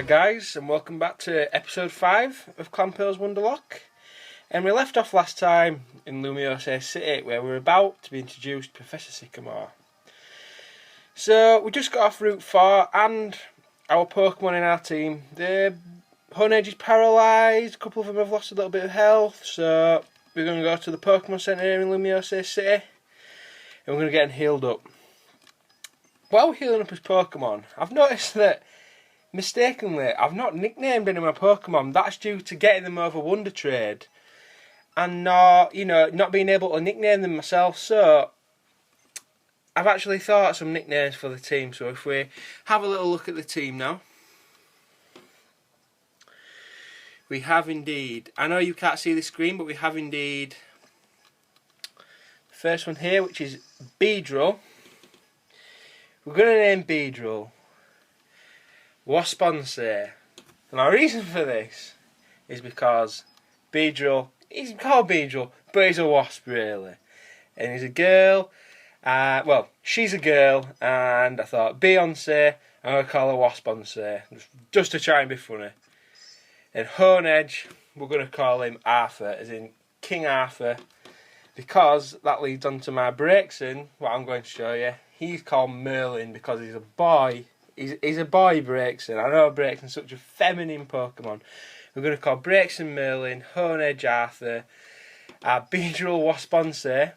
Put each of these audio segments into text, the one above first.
Hi guys, and welcome back to episode 5 of Clamperl's Wonderlocke. And we left off last time in Lumiosa City, where we were about to be introduced to Professor Sycamore. So we just got off Route 4 and our Pokemon in our team, the Honedge is paralysed, a couple of them have lost a little bit of health, so we're going to go to the Pokemon Centre here in Lumiosa City and we're going to get them healed up. While we're healing up his Pokemon, I've noticed that mistakenly I've not nicknamed any of my Pokemon. That's due to getting them over Wondertrade and not being able to nickname them myself. So I've actually thought of some nicknames for the team. So if we have a little look at the team now, we have indeed, I know you can't see the screen, but we have indeed the first one here, which is Beedrill. We're going to name Beedrill Wasponsay. And our reason for this is because Beedrill, he's called Beedrill, but he's a wasp really. And he's a girl, well, she's a girl, and I thought Beyonce, I'm going to call her Wasponsay, just to try and be funny. And Honedge, we're going to call him Arthur, as in King Arthur, because that leads on to my Braixen, what I'm going to show you. He's called Merlin because he's a boy. He's a boy Braixen. I know Braixen's such a feminine Pokemon. We're going to call Braixen Merlin, Honedge Arthur, Beedrill Wasponsay.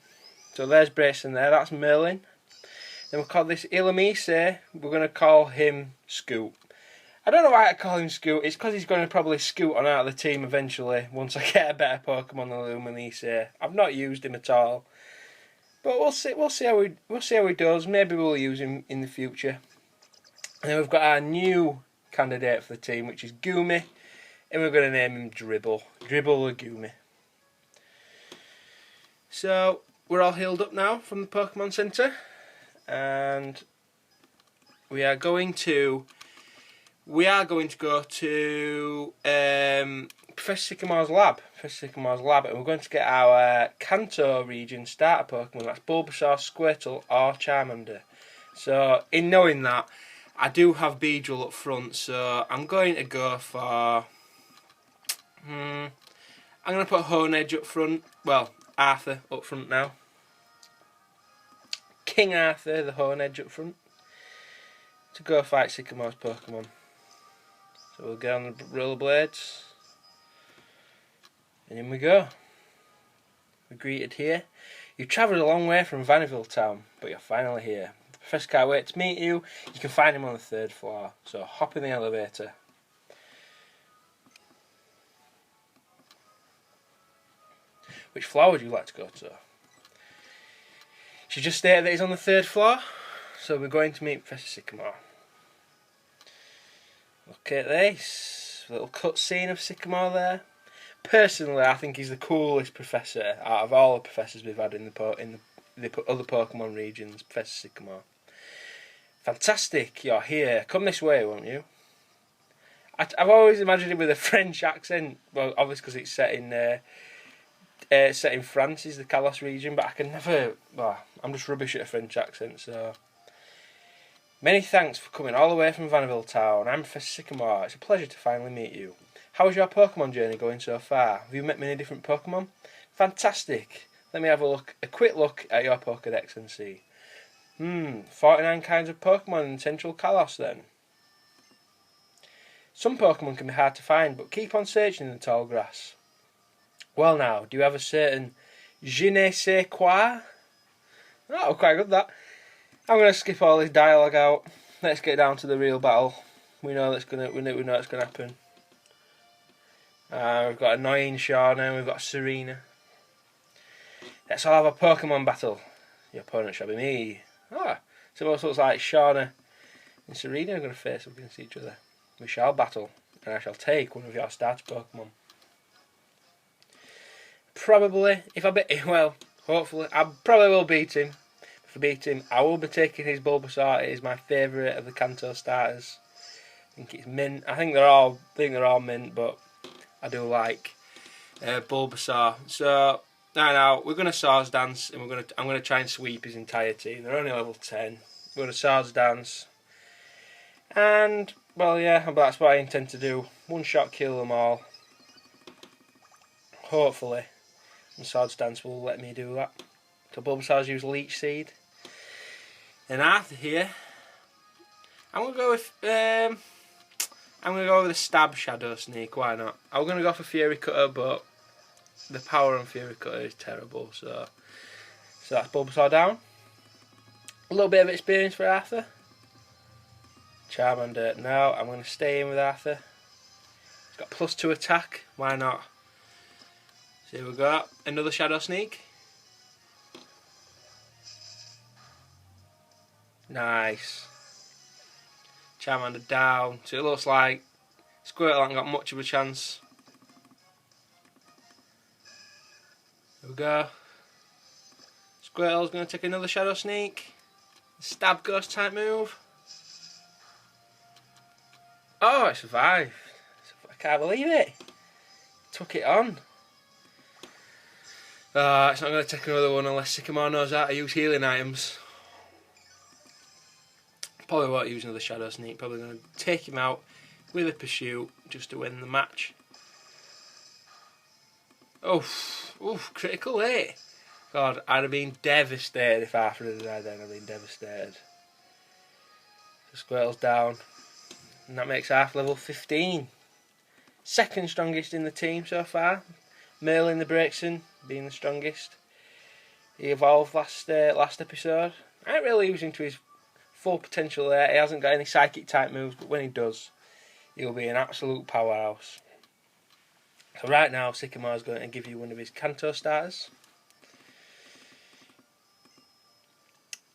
So there's Braixen there, that's Merlin. Then we'll call this Ilamise. We're going to call him Scoot. I don't know why I call him Scoot. It's because he's going to probably scoot on out of the team eventually once I get a better Pokemon than Illuminise. I've not used him at all. But we'll see how he does. Maybe we'll use him in the future. And then we've got our new candidate for the team, which is Goomy, and we're going to name him Dribble or Goomy. So we're all healed up now from the Pokemon Centre, and we are going to go to Professor Sycamore's lab. And we're going to get our Kanto region starter Pokemon. That's Bulbasaur, Squirtle, or Charmander. So in knowing that, I do have Beedrill up front, so I'm going to go for I'm going to put Honedge up front. Well, Arthur up front now. King Arthur, the Honedge up front, to go fight Sycamore's Pokemon. So we'll get on the rollerblades. And in we go. We're greeted here. You've travelled a long way from Vanderbilt town, but you're finally here. The Professor can't wait to meet you. You can find him on the 3rd floor, so hop in the elevator. Which floor would you like to go to? She just stated that he's on the 3rd floor, so we're going to meet Professor Sycamore. Look at this, a little cutscene of Sycamore there. Personally, I think he's the coolest professor out of all the professors we've had in the other Pokemon regions. Professor Sycamore, fantastic! You're here. Come this way, won't you? I've always imagined it with a French accent. Well, obviously because it's set in France, is the Kalos region, but I can never. Well, I'm just rubbish at a French accent, so. Many thanks for coming all the way from Vanderbilt town. I'm Professor Sycamore. It's a pleasure to finally meet you. How is your Pokemon journey going so far? Have you met many different Pokemon? Fantastic. Let me have a quick look at your Pokedex and see. 49 kinds of Pokemon in Central Kalos then. Some Pokemon can be hard to find, but keep on searching in the tall grass. Well now, do you have a certain je ne sais quoi? Oh, quite good that. I'm going to skip all this dialogue out. Let's get down to the real battle. We know it's going to happen. We've got Annoying Shauna, we've got Serena. Let's all have a Pokemon battle. Your opponent shall be me. So it also looks like Shauna and Serena are going to face up against each other. We shall battle, and I shall take one of your starter Pokemon. Probably, hopefully, I probably will beat him. If I beat him, I will be taking his Bulbasaur. It is my favourite of the Kanto starters. I think it's mint. I think they're all mint, but I do like Bulbasaur. So now we're going to Swords Dance, and I'm going to try and sweep his entire team. They're only level 10. We're going to Swords Dance, and Well, yeah, that's what I intend to do. One shot kill them all. Hopefully, and Swords Dance will let me do that. So Bulbasaur's use Leech Seed. And after here, I'm gonna go with the Stab Shadow Sneak. Why not? I was gonna go for Fury Cutter, but the power on Fury Cutter is terrible. So that's Bulbasaur down. A little bit of experience for Arthur. Charmander. No, I'm gonna stay in with Arthur. He's got +2 attack. Why not? So here we go. Another Shadow Sneak. Nice. Charmander down. So it looks like Squirtle hasn't got much of a chance. Here we go. Squirtle's going to take another Shadow Sneak. Stab Ghost type move. Oh, it survived. I can't believe it. Took it on. It's not going to take another one unless Sycamore knows how to use healing items. Probably won't use another Shadow Sneak. Probably going to take him out with a Pursuit just to win the match. Oof, critical hit. God, I'd have been devastated if Arthur had died then. I'd have been devastated. So Squirtle's down. And that makes Arthur level 15. Second strongest in the team so far. Merlin the Braixen being the strongest. He evolved last episode. I ain't really using to his full potential there. He hasn't got any psychic type moves, but when he does, he'll be an absolute powerhouse. So right now, Sycamore's going to give you one of his Kanto starters.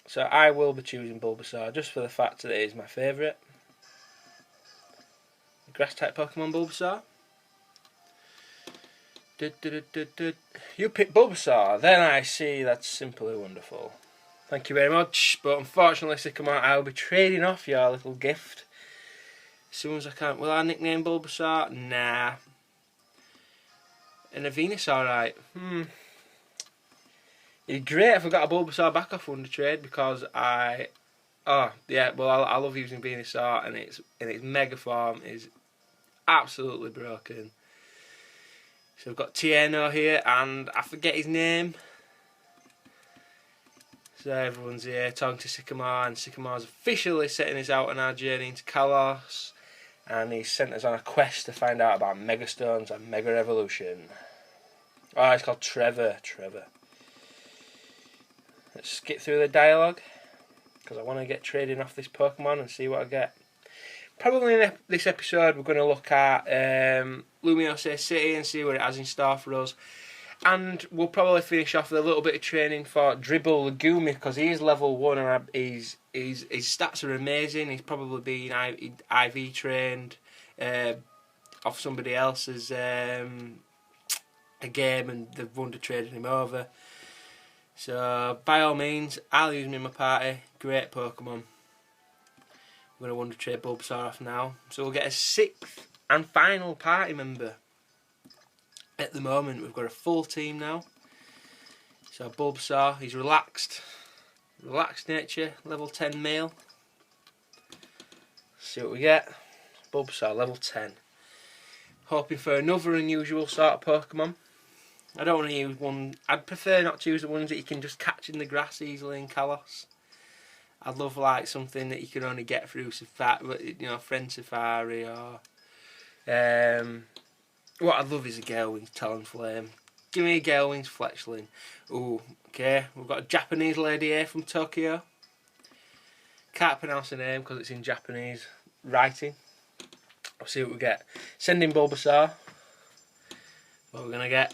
So I will be choosing Bulbasaur just for the fact that it is my favourite. Grass type Pokemon Bulbasaur. You pick Bulbasaur, then I see. That's simply wonderful. Thank you very much, but unfortunately, Sycamore, I'll be trading off your little gift as soon as I can. Will I nickname Bulbasaur? Nah. And a Venusaur, right? It'd be great if I got a Bulbasaur back off Wondertrade because I love using Venusaur and its Mega Form is absolutely broken. So we've got Tierno here and I forget his name. So everyone's here talking to Sycamore, and Sycamore's officially setting us out on our journey into Kalos, and he's sent us on a quest to find out about Megastones and Mega Evolution. Oh, it's called Trevor. Let's skip through the dialogue because I want to get trading off this Pokemon and see what I get. Probably in this episode we're going to look at Lumiose City and see what it has in store for us. And we'll probably finish off with a little bit of training for Dribble Lagumi because he is level 1 and his stats are amazing. He's probably been IV trained off somebody else's a game and they've Wondertraded him over. So by all means, I'll use him in my party. Great Pokemon. We're going to Wondertrade Bulbasaur off now. So we'll get a 6th and final party member. At the moment, we've got a full team now. So Bulbasaur, he's relaxed. Relaxed nature, level 10 male. See what we get. Bulbasaur, level 10. Hoping for another unusual sort of Pokemon. I don't want to use one. I'd prefer not to use the ones that you can just catch in the grass easily in Kalos. I'd love like something that you can only get through Safari, Friend Safari or. What I'd love is a Gale Wings Talonflame. Give me a Gale Wings Fletchling. Ooh, okay. We've got a Japanese lady here from Tokyo. Can't pronounce her name because it's in Japanese writing. We'll see what we get. Sending Bulbasaur. What we're gonna get?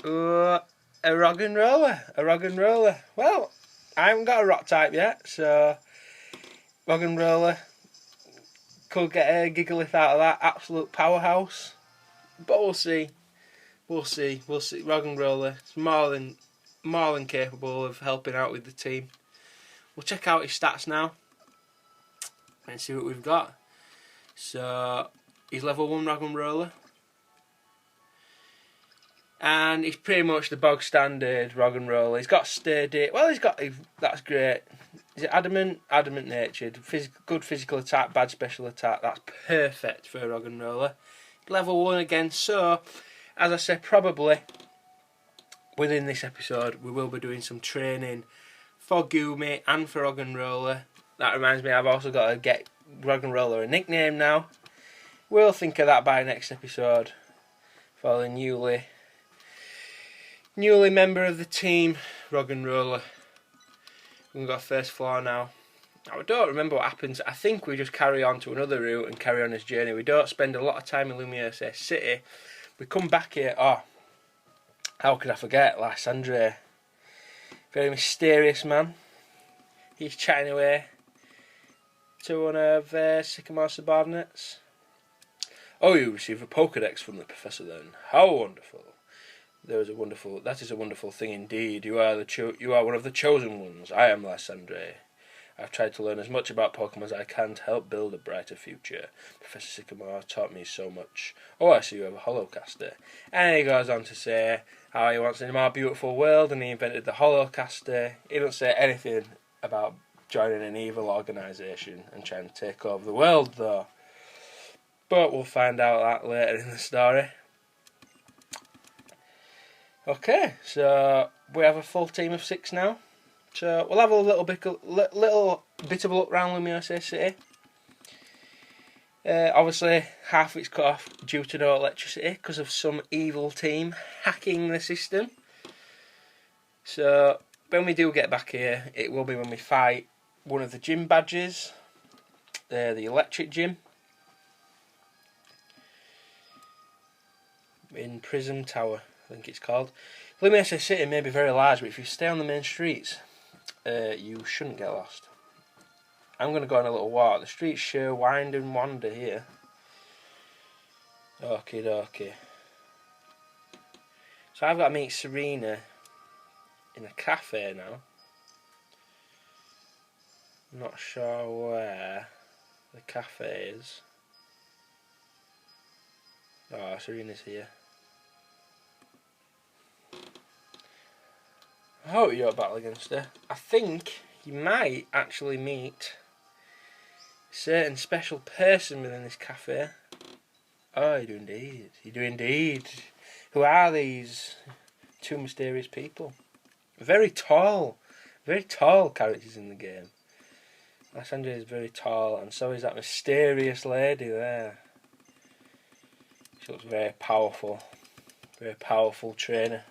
Ooh, a Roggenrola. Well, I haven't got a rock type yet, so Roggenrola could get a Gigalith out of that. Absolute powerhouse. But we'll see. Roggenrola is more than capable of helping out with the team. We'll check out his stats now and see what we've got. So he's level 1 Roggenrola. And he's pretty much the bog standard Roggenrola. He's got sturdy. Well, that's great. is it adamant? Adamant natured. Good physical attack, bad special attack. That's perfect for a rock and roller. Level 1 again. So, as I said, probably within this episode we will be doing some training for Goomy and for rock and roller. That reminds me, I've also got to get rock and roller a nickname now. We'll think of that by next episode for the newly member of the team, rock and roller. We've got first floor now. I don't remember what happens. I think we just carry on to another route and carry on this journey. We don't spend a lot of time in Lumiose City. We come back here. Oh, how could I forget? Lysandre. Very mysterious man. He's chatting away to one of Sycamore's subordinates. Oh, you received a Pokédex from the Professor then. How wonderful. That is a wonderful thing indeed. You are one of the chosen ones. I am Lysandre. I've tried to learn as much about Pokemon as I can to help build a brighter future. Professor Sycamore taught me so much. Oh, I see you have a Holocaster. And he goes on to say how he wants a more beautiful world and he invented the Holocaster. He doesn't say anything about joining an evil organisation and trying to take over the world though. But we'll find out that later in the story. Okay, so we have a full team of 6 now. So we'll have a little bit of a look around Lumiose City. Obviously, half of it's cut off due to no electricity because of some evil team hacking the system. So when we do get back here, it will be when we fight one of the gym badges, the electric gym, in Prism Tower, I think it's called. Lumiose City may be very large, but if you stay on the main streets, you shouldn't get lost. I'm going to go on a little walk. The streets sure wind and wander here. Okie dokie. So I've got to meet Serena in a cafe now. I'm not sure where the cafe is. Oh, Serena's here. I hope you're battle against her. I think you might actually meet a certain special person within this cafe. Oh, you do indeed. You do indeed. Who are these two mysterious people? Very tall characters in the game. Lysandre is very tall, and so is that mysterious lady there. She looks very powerful trainer.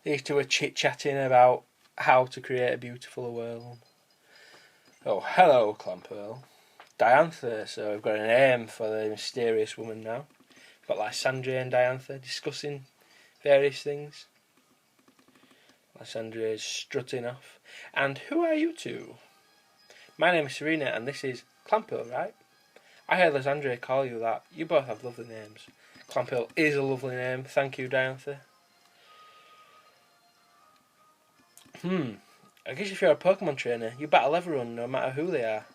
These two are chit-chatting about how to create a beautiful world. Oh, hello, Clamperl. Diantha, so we've got a name for the mysterious woman now. We've got Lysandre and Diantha discussing various things. Lysandre is strutting off. And who are you two? My name is Serena and this is Clamperl, right? I heard Lysandre call you that. You both have lovely names. Clamperl is a lovely name. Thank you, Diantha. I guess if you're a Pokemon trainer, you battle everyone, no matter who they are.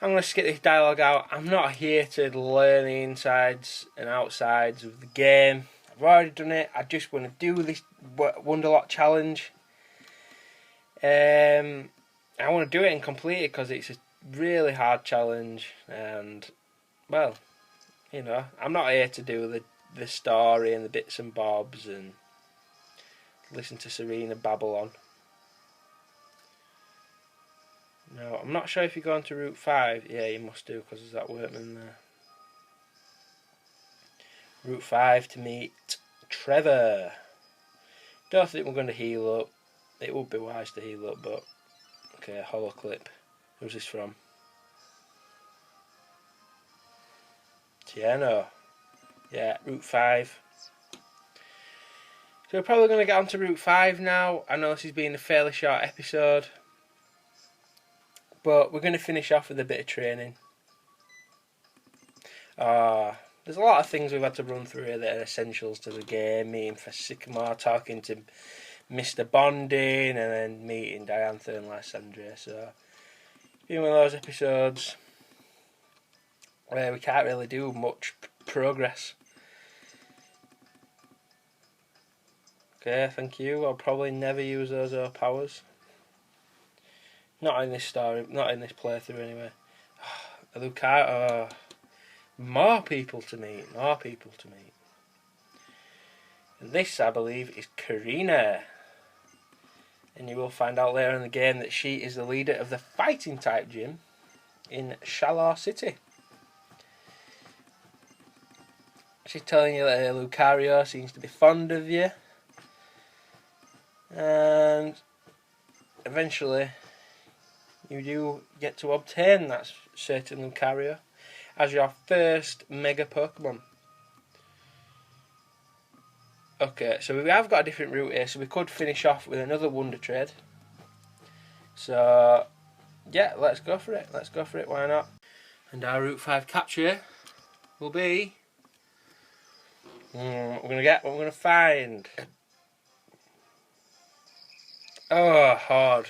I'm going to skip this dialogue out. I'm not here to learn the insides and outsides of the game. I've already done it. I just want to do this Wonderlocke challenge. I want to do it and complete it because it's a really hard challenge. And, well, you know, I'm not here to do the story and the bits and bobs and listen to Serena babble on. No, I'm not sure if you go on to Route 5. Yeah, you must do because there's that workman there. Route 5 to meet Trevor. Don't think we're going to heal up. It would be wise to heal up, but... Okay, holo clip. Who's this from? Tieno. Yeah, Route 5. So we're probably going to get on to Route 5 now. I know this has been a fairly short episode. But we're going to finish off with a bit of training. There's a lot of things we've had to run through here that are essentials to the game. Meeting Professor Sycamore, talking to Mr. Bonding, and then meeting Diantha and Lysandre. So, been one of those episodes where we can't really do much progress. Okay, thank you. I'll probably never use those powers. Not in this story, not in this playthrough anyway. Lucario, more people to meet, more people to meet. And this, I believe, is Karina. And you will find out later in the game that she is the leader of the fighting type gym in Shalor City. She's telling you that Lucario seems to be fond of you. And eventually you do get to obtain that certain Lucario as your first Mega Pokemon. Okay, so we have got a different route here, so we could finish off with another Wondertrade. So, yeah, let's go for it. Let's go for it, why not? And our Route 5 capture will be... we're going to get what we're going to find. Oh, hard.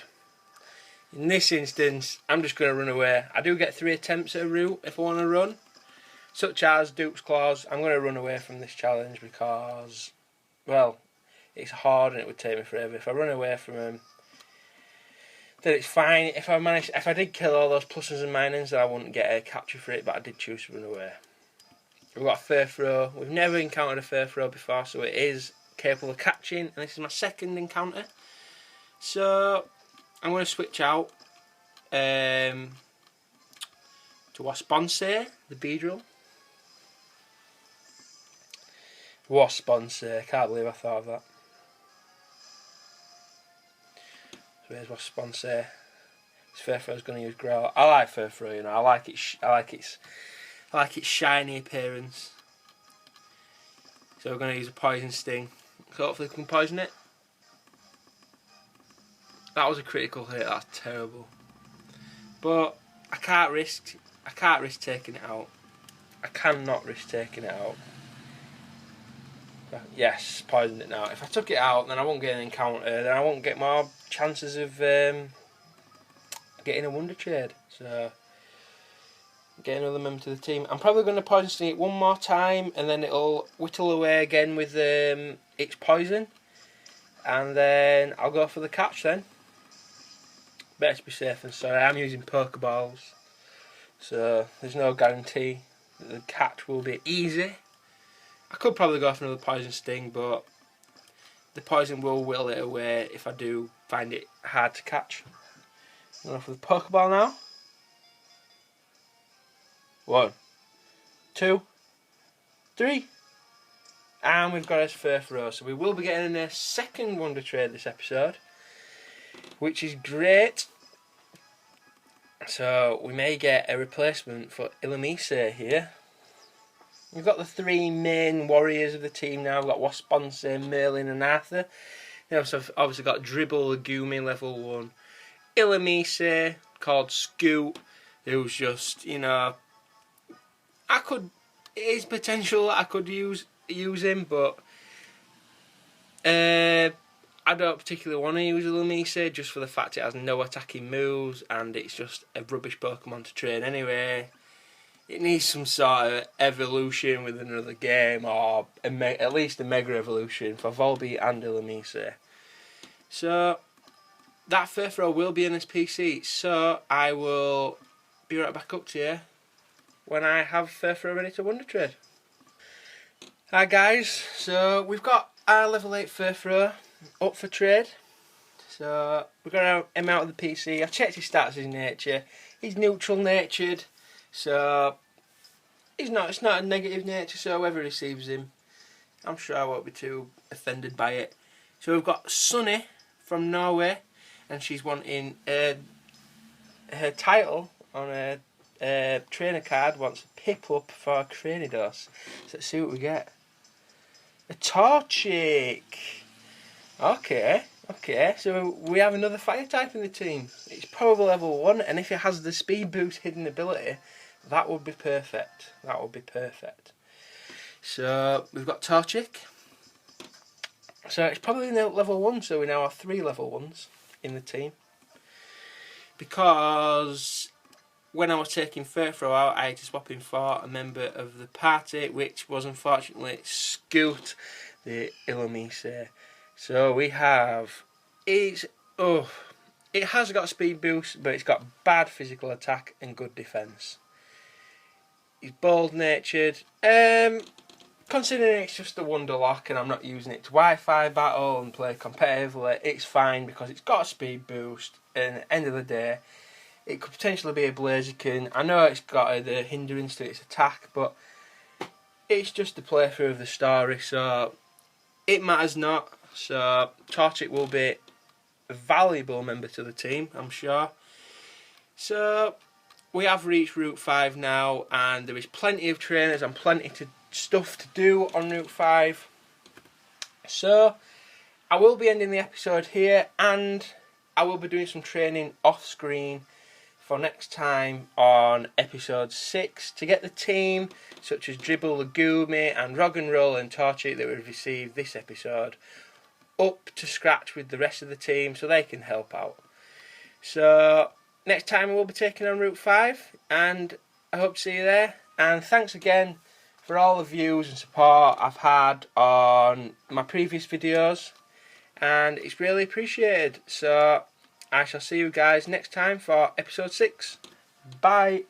In this instance, I'm just going to run away. I do get 3 attempts at a route if I want to run, such as Duke's Claws. I'm going to run away from this challenge because, well, it's hard and it would take me forever. If I run away from them, then it's fine. If I did kill all those pluses and minuses, then I wouldn't get a capture for it, but I did choose to run away. We've got a Furfrou. We've never encountered a Furfrou before, so it is capable of catching, and this is my second encounter. So I'm going to switch out to Wasponsay, the Beedrill. Wasponsay, can't believe I thought of that. So here's Wasponsay. This Furfrou's going to use Growl. I like Furfrou, you know. I like its shiny appearance. So we're going to use a Poison Sting. So hopefully we can poison it. That was a critical hit. That's terrible. But I can't risk taking it out. I cannot risk taking it out. Yes, poisoned it now. If I took it out, then I won't get an encounter. Then I won't get more chances of getting a Wondertrade. So get another member to the team. I'm probably going to poison sting it one more time, and then it'll whittle away again with its poison, and then I'll go for the catch then. Better to be safe than sorry. I'm using Pokeballs, so there's no guarantee that the catch will be easy. I could probably go for another poison sting, but the poison will whittle it away if I do find it hard to catch. I'm going for the Pokeball now. 1, 2, 3, and we've got his Furfrou. So we will be getting a second Wondertrade this episode, which is great. So we may get a replacement for Illumise here. We've got the 3 main warriors of the team now. We've got Wasponsay, Merlin and Arthur. So I've obviously got Dribble, Agumi level 1. Illumise, called Scoot, who's just, you know, it is potential that I could use him, but I don't particularly want to use Illumise just for the fact it has no attacking moves and it's just a rubbish Pokemon to train anyway. It needs some sort of evolution with another game, or at least a Mega Evolution for Volbeat and Illumise. So that Furfrou will be in this PC, so I will be right back up to you when I have Furfrou ready to Wondertrade. Hi guys, so we've got our level 8 Furfrou up for trade. So we're going to have him out of the PC. I've checked his stats, his nature. He's neutral natured, so it's not a negative nature, so whoever receives him, I'm sure I won't be too offended by it. So we've got Sunny from Norway, and she's wanting her title on a trainer card, wants a Piplup for a Cranidos. So let's see what we get. A Torchic. Okay, so we have another fire type in the team. It's probably level 1, and if it has the speed boost hidden ability, that would be perfect. That would be perfect. So we've got Torchic. So it's probably level 1, so we now have 3 level 1s in the team. Because when I was taking Furfrou out, I had to swap in for a member of the party, which was unfortunately Scoot, the Illumise. So we have, it has got a speed boost, but it's got bad physical attack and good defence. He's bold-natured. Considering it's just a Wonderlocke and I'm not using it to Wi-Fi battle and play competitively, it's fine because it's got a speed boost, and at the end of the day, it could potentially be a Blaziken. I know it's got the hindrance to its attack, but it's just the playthrough of the story, so it matters not. So Torchic will be a valuable member to the team, I'm sure. So we have reached Route 5 now, and there is plenty of trainers and plenty of stuff to do on Route 5. So I will be ending the episode here, and I will be doing some training off screen for next time on episode 6 to get the team such as Dribble, Lagoomy and Rock'n'Roll and Torchic that we've received this episode up to scratch with the rest of the team so they can help out. So next time we'll be taking on Route 5, and I hope to see you there. And thanks again for all the views and support I've had on my previous videos, and it's really appreciated. So I shall see you guys next time for episode 6. Bye.